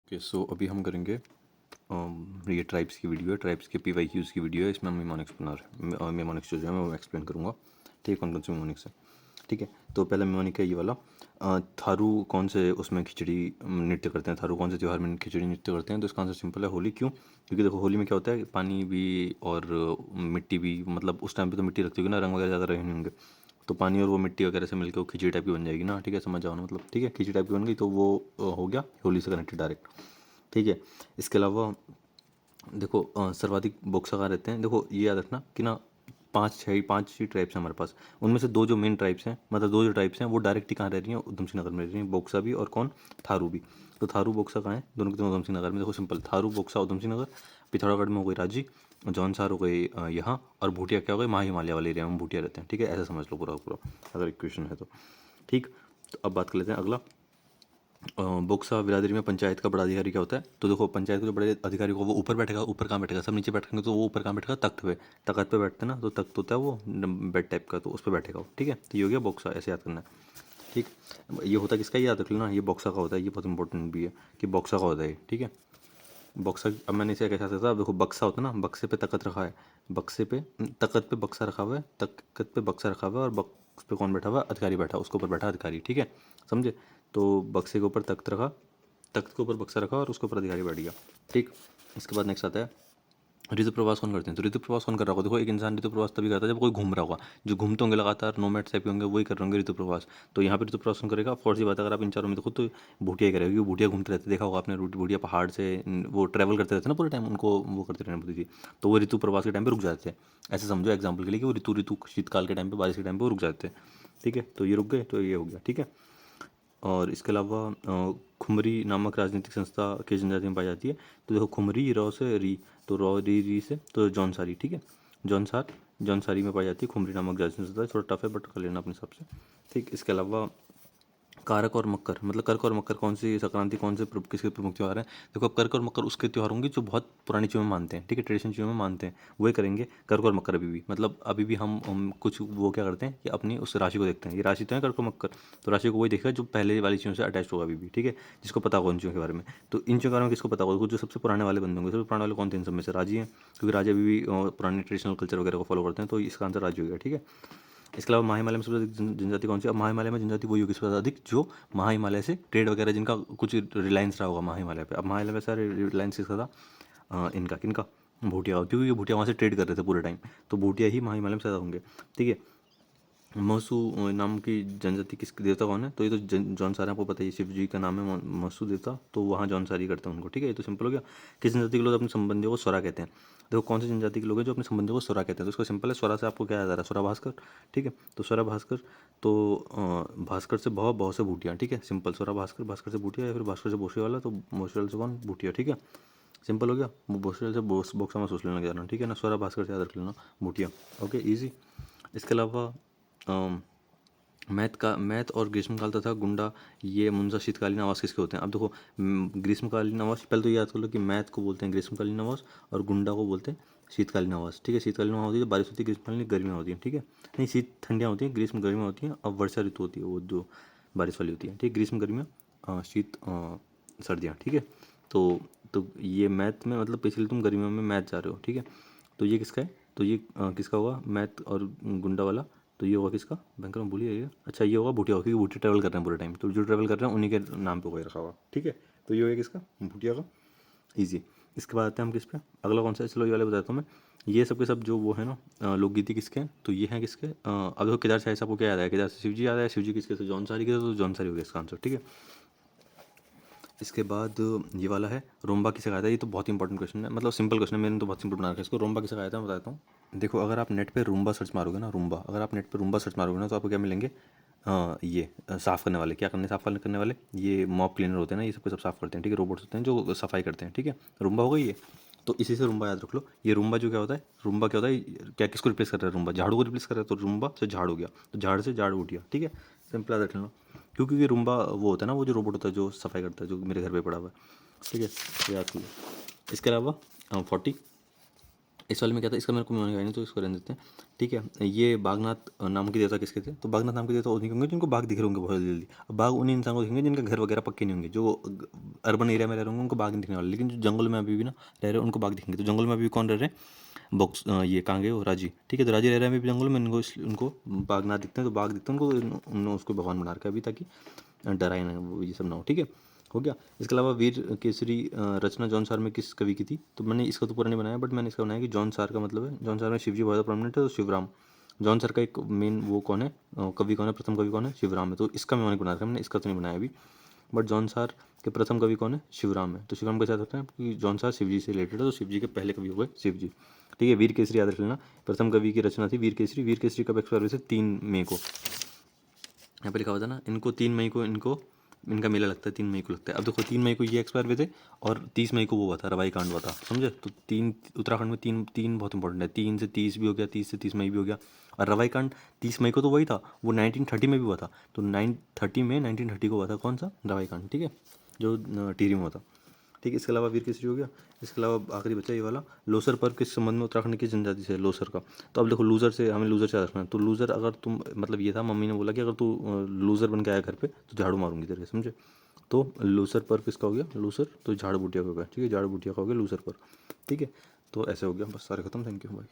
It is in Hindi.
ओके सो अभी हम करेंगे ये ट्राइब्स की वीडियो है, ट्राइब्स के PYQs की वीडियो है। इसमें हम मेमोनिक्स बना रहे हैं। मेमोनिक्स जो है मैं वो एक्सप्लेन करूँगा। ठीक है, कौन कौन से मेमोनिक्स है। ठीक है, तो पहला मेमोनिक है ये वाला। थारू कौन से उसमें खिचड़ी नृत्य करते हैं, थारू कौन से त्यौहार में खिचड़ी नृत्य करते हैं। तो इसका आंसर सिंपल है, होली। क्यों? क्योंकि देखो होली में क्या होता है, पानी भी और मिट्टी भी, मतलब उस टाइम पे तो मिट्टी रखती होगी ना, रंग वगैरह ज़्यादा रहे नहीं होंगे, तो पानी और वो मिट्टी वगैरह से मिलकर वो खिचड़ी टाइप की बन जाएगी ना। ठीक है, समझ जाओ ना, मतलब ठीक है, खिचड़ी टाइप की बन गई तो वो हो गया होली से कनेक्टेड डायरेक्ट। ठीक है, इसके अलावा देखो सर्वाधिक बोक्सा कहाँ रहते हैं। देखो ये याद रखना कि ना पाँच ही ट्राइब्स हैं हमारे पास। उनमें से दो जो मेन ट्राइब्स हैं, मतलब दो जो ट्राइब्स हैं वो डायरेक्टली कहाँ रह रही हैं, उधम सिंह नगर में रह रही हैं, बोक्सा भी और कौन, थारू भी। तो थारू बोक्सा कहाँ है, दोनों के दोनों उधम सिंह नगर में। देखो सिंपल, थारू बोक्सा उधम सिंह नगर, पिथौरागढ़ में हो गई रांची, जौनसार हो गई यहाँ, और भूटिया क्या हो गई, महा हिमालय वाले एरिया में भूटिया रहते हैं। ठीक है, ऐसा समझ लो पूरा पूरा, अगर इक्वेशन है तो। ठीक, तो अब बात कर लेते हैं अगला। बोक्सा बिरादरी में पंचायत का बड़ा अधिकारी क्या होता है। तो देखो पंचायत के जो बड़े अधिकारी को, वो ऊपर बैठेगा, ऊपर कहाँ बैठेगा, सब नीचे बैठेंगे तो वो ऊपर कहाँ बैठेगा, तख्त पे। तख्त पे बैठते हैं ना, तो तख्त होता है वो बेड टाइप का, तो उस पर बैठेगा वो। ठीक है, तो ये हो गया बोक्सा, ऐसे याद करना है। ठीक, ये होता है किसका, ये याद रख लेना, ये बॉक्सा का होता है। ये बहुत इंपॉर्टेंट भी है कि बॉक्सा का होता है। ठीक है, बक्सा, अब मैंने इसे कैसे सकता, देखो बक्सा होता है ना, बक्से पे तख्त रखा है, बक्से पे तख्त पे बक्सा रखा हुआ है, तख्त पे बक्सा रखा हुआ है, और बक्स पे कौन बैठा हुआ है, अधिकारी बैठा, उसके ऊपर बैठा अधिकारी। ठीक है, समझे। तो बक्से के ऊपर तख्त रखा, तख्त के ऊपर बक्सा रखा और उसके ऊपर अधिकारी बैठ गया। ठीक, इसके बाद नेक्स्ट आता है ऋतु प्रवास कौन करते हैं। तो ऋतु प्रवास कौन कर रहा होगा, देखो एक इंसान ऋतु प्रवास तभी करता है जब कोई घूम रहा होगा। जो घूमते होंगे लगातार, नोमैड्स टाइप के होंगे, वही कर रहे होंगे ऋतु प्रवास। तो यहाँ पे ऋतु प्रवास कौन करेगा, फॉर सी बात है, अगर आप इन चारों में देखो तो भूटिया ही करेगा, क्योंकि भूटिया घूमते रहते, देखा होगा आपने, भूटिया पहाड़ से वो ट्रैवल करते रहते ना पूरे टाइम, उनको वो करते रहना पड़ती थी। तो वो ऋतु प्रवास के टाइम पे रुक जाते थे। ऐसे समझो एग्जाम्पल के लिए कि वो ऋतु ऋतु शीतकाल के टाइम पे, बारिश के टाइम पे वो रुक जाते थे। ठीक है, तो ये रुक गए, तो ये हो गया। ठीक है, और इसके अलावा खुमरी नामक राजनीतिक संस्था किस जनजाति में पाई जाती है। तो देखो खुमरी, रॉ से री, तो रॉ री से तो जौनसारी। ठीक है, जौनसार, जौनसारी में पाई जाती है खुमरी नामक राजनीतिक संस्था। थोड़ा टफ है बट कर लेना अपने हिसाब से। ठीक, इसके अलावा कारक और मकर, मतलब कर्क और मकर कौन सी संक्रांति, कौन से किसके प्रमुख त्यौहार हैं। देखो अब कर्क और मकर उसके त्यौहार होंगे जो बहुत पुरानी चीज़ों में मानते हैं। ठीक है, ट्रेडिशन चीज़ों में मानते हैं, वही करेंगे कर्क और मकर अभी भी। मतलब अभी भी हम कुछ वो क्या करते हैं कि अपनी उस राशि को देखते हैं, ये राशि तो है कर्क और मकर, तो राशि को वही देखेगा जो पहले वाली चीज़ों से अटैच होगा अभी भी। ठीक है, जिसको पता होगा उन चीज़ों के बारे में। तो इन चीज़ों के बारे में किसको पता होगा, जो सबसे पुराने वाले बंदे होंगे। सबसे पुराने वाले कौन थे इन सब में से, राजी हैं, क्योंकि राजा अभी भी पुराने ट्रेडिशनल कल्चर वगैरह को फॉलो करते हैं, तो इसका आंसर राजी हो गया। ठीक है, इसके अलावा महाहिमालय में सबसे अधिक जनजाति कौन सी है। अब महाहिमालय में जनजाति वही होगी सबसे अधिक जो महाहिमालय से ट्रेड वगैरह, जिनका कुछ रिलायंस रहा होगा महाहिमालय पे। अब महाहिमालय में सारे रिलायंस किसका था, इनका किनका, भूटिया, क्योंकि ये भूटिया वहाँ से ट्रेड कर रहे थे पूरे टाइम, तो भूटिया ही महाहिमालय में ज़्यादा होंगे। ठीक है, मसू नाम की जनजाति किस देवता कौन है। तो ये तो जौनसारी, आपको पता है, शिव जी का नाम है मसू देवता, तो वहाँ जौनसारी करते हैं उनको। ठीक है, ये तो सिंपल हो गया। किस जनजाति के लोग अपने संबंधियों को स्वरा कहते हैं। देखो कौन सी जनजाति के लोग हैं जो अपने संबंधियों को स्वरा कहते हैं। तो इसका सिंपल है, स्वरा से आपको क्या याद आ रहा है, स्वरा भास्कर। ठीक है, तो स्वरा भास्कर, तो भास्कर से भव, भव से भूटिया। ठीक है, सिंपल, स्वरा भास्कर, भास्कर से भूटिया, या फिर भास्कर से भोसले वाला, तो भोसले वाले से कौन, भूटिया। ठीक है, सिंपल हो गया। भोसले से बोक्सा में सोच लेना क्या, ठीक है ना, स्वरा भास्कर से याद रख लेना, भूटिया। Okay, easy. इसके अलावा मैथ और ग्रीष्मकाल तथा गुंडा, ये मुंजा शीतकालीन आवास किसके होते हैं। अब देखो ग्रीष्मकालीन आवास, पहले तो याद कर लो कि मैथ को बोलते हैं ग्रीष्मकालीन आवास, और गुंडा को बोलते हैं शीतकालीन आवास। ठीक है, शीतकालीन आवास होती है, बारिश होती है, ग्रीष्मकालीन गर्मियाँ होती हैं। ठीक है, नहीं शीत ठंडियाँ होती हैं, ग्रीष्म गर्मियाँ होती हैं, और वर्षा ऋतु होती है वो जो बारिश वाली होती है। ठीक, ग्रीष्म गर्मियाँ, शीत सर्दियाँ। ठीक है, तो ये मैथ में, मतलब पिछले तुम गर्मियों में मैथ जा रहे हो। ठीक है, तो ये किसका है, तो ये किसका होगा, मैथ और गुंडा वाला। तो ये होगा किसका, बैंकर में भूलिए ये, अच्छा ये होगा भूटिया, क्योंकि भूटिया ट्रैवल कर रहे हैं पूरे टाइम, तो जो ट्रैवल कर रहे हैं उन्हीं के नाम पे कोई रखा हुआ। ठीक है, तो ये होगा किसका, भूटिया का। ईजी। इसके बाद आते हैं हम किस पे, अगला कौन सा है, चलो ये वाले बताता हूँ मैं। ये सब के सब जो वो है ना लोकगीति किसके हैं, तो ये हैं किसके, अब देखो केदार शाही साहब को क्या याद है, केदार से शिव जी याद है, शिव जी किसके से जौनसारी के, तो जौनसारी हो गया इसका आंसर। ठीक है, इसके बाद ये वाला है, रोम्बा किसे गाया था। ये तो बहुत इंपॉर्टेंट क्वेश्चन है, मतलब सिंपल क्वेश्चन है, मैंने तो बहुत सिंपल बना रखा है इसको। रोम्बा किसे गाया था मैं बताता हूँ। देखो अगर आप नेट पे रूम्बा सर्च मारोगे ना, रूम्बा, अगर आप नेट पे रूम्बा सर्च मारोगे ना, तो आपको क्या मिलेंगे, ये साफ़ करने वाले, क्या करने, साफ़ करने वाले, ये मॉप क्लीनर होते हैं ना, ये सबको सब साफ़ करते हैं। ठीक है, रोबोट्स होते हैं जो सफाई करते हैं। ठीक है, रूम्बा हो गई ये, तो इसी से रूम्बा याद रख लो। ये रूम्बा जो क्या होता है, रूम्बा क्या होता है, क्या किसको रिप्लेस कर रहा है, रूम्बा झाड़ू को रिप्लेस कर रहा है, तो रूम्बा से झाड़ हो गया, तो झाड़ से झाड़ उठ गया। ठीक है, सिंपल याद रख लो, क्योंकि रूम्बा वो होता है ना, वो जो रोबोट होता है जो सफाई करता है, जो मेरे घर पे पड़ा हुआ है। ठीक है, तो याद कीजिए। इसके अलावा 40, इस वाले में क्या था, इसका मेरे को निमोनिक आया नहीं तो इसको रहने देते हैं, ठीक है। ये बागनाथ नाम के देवता किसके थे, तो बागनाथ नाम के देवता उन्हीं के होंगे जिनको बाघ दिख रहे होंगे बहुत जल्दी। अब बाघ उन्हीं इंसान को दिखेंगे जिनके घर वगैरह पक्के नहीं होंगे, जो अर्बन एरिया में रह रहे होंगे उनको बाघ नहीं दिखने वाले, लेकिन जो जंगल में अभी भी ना रह रहे हैं उनको बाघ दिखेंगे। तो जंगल में अभी कौन रह रहे हैं, ये कहाँ गए वो, राजी, ठीक है। तो राजी रह रहे हैं अभी जंगल में, उनको बाघ ना दिखते हैं, तो बाघ दिखते हैं उनको, उन्होंने उसको भगवान बना रखा है अभी, ताकि डराए ना वो, ये सब ना हो, ठीक है। हो गया। इसके अलावा वीर केसरी रचना जॉन सार में किस कवि की थी, तो मैंने इसका तो पूरा नहीं बनाया, बट मैंने इसका बनाया कि जॉन सार का मतलब है, जॉन सार में शिवजी बहुत प्रोमिनेंट है, तो शिवराम। जॉन सर का एक मेन वो कौन है, कवि कौन है, प्रथम कवि कौन है, शिवराम है। तो इसका मैं बना रखा है मैंने, इसका तो नहीं बनाया अभी। बट जॉन सार के प्रथम कवि कौन है, शिवराम है। तो शिवराम के साथ होता है कि जॉन सार शिव जी से रिलेटेड है, तो शिव जी के पहले कवि हो गए शिव जी, ठीक है। वीर केसरी याद रख लेना, प्रथम कवि की रचना थी वीर केसरी। वीर केसरी कब एक्सपायर हुए थे, 3 मई को, यहाँ पे लिखा हुआ था ना, इनको 3 मई को इनका मेला लगता है, 3 मई को लगता है। अब देखो 3 मई को ये एक्सपायर हुए थे, और 30 मई को वो हुआ था, रवाई कांड हुआ था, समझे। तो तीन उत्तराखंड में तीन तीन बहुत इंपॉर्टेंट है, 3 से 30 भी हो गया, 30 से 30 मई भी हो गया। और रवाई कांड 30 मई को तो वही था, वो 1930 में भी हुआ था, तो 1930 को हुआ था कौन सा, रवाई कांड, ठीक है, जो टिहरी में हुआ था, ठीक है। इसके अलावा वीर केसरी हो गया। इसके अलावा आखिरी बचा ये वाला, लोसर पर्व किस संबंध में उत्तराखंड की जनजाति से है, लोसर का। तो अब देखो लूजर से हमें लूजर से याद रखना है, तो लूजर अगर तुम, मतलब ये था, मम्मी ने बोला कि अगर तू लूजर बन के आया घर पे तो झाड़ू मारूंगी तेरे, समझे। तो लूसर पर्व किसका हो गया, लूसर, तो झाड़ू बूटिया का हो गया, ठीक है, झाड़ू बूटिया का हो गया लूसर पर्व, ठीक है। तो ऐसे हो गया, बस सारे खत्म, थैंक यू भाई।